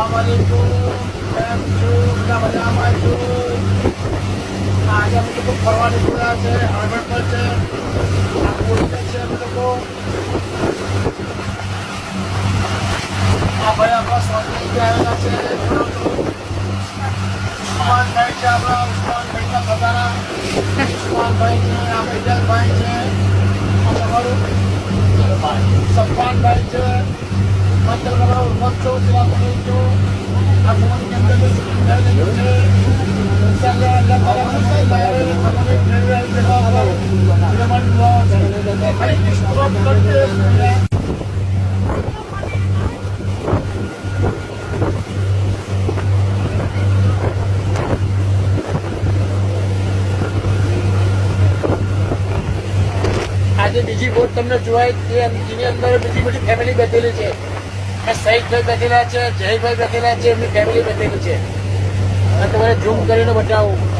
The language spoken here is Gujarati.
વાલેકુમ. કેમ છો? બધા મજામાં છો? આજે અમે લોકો ફરવા નીકળ્યા છે, હળવદ પર છે, આ કોઈને છે અમે લોકો. આ ભાઈ આપણા સ્વામી આવેલા છે. ઉસ્માનભાઈ છે, આપણા ઉસ્માનભાઈના ખજાના. ઉસ્માનભાઈ છે, આ મિજાલભાઈ છે, આ તમારું સફાનભાઈ છે. મંત્ર કરો, ઉર્વક્ષો, સેવા કરો છો. આ ભવનની અંદર છે. આજે બીજી બોટ તમને જોવાય એની અંદર બીજી બધી ફેમિલી બેઠેલી છે. સહીદભાઈ બેઠેલા છે, જયભાઈ બેઠેલા છે, એમની ફેમિલી બેઠેલી છે. તમારે ઝૂમ કરીને બતાવું.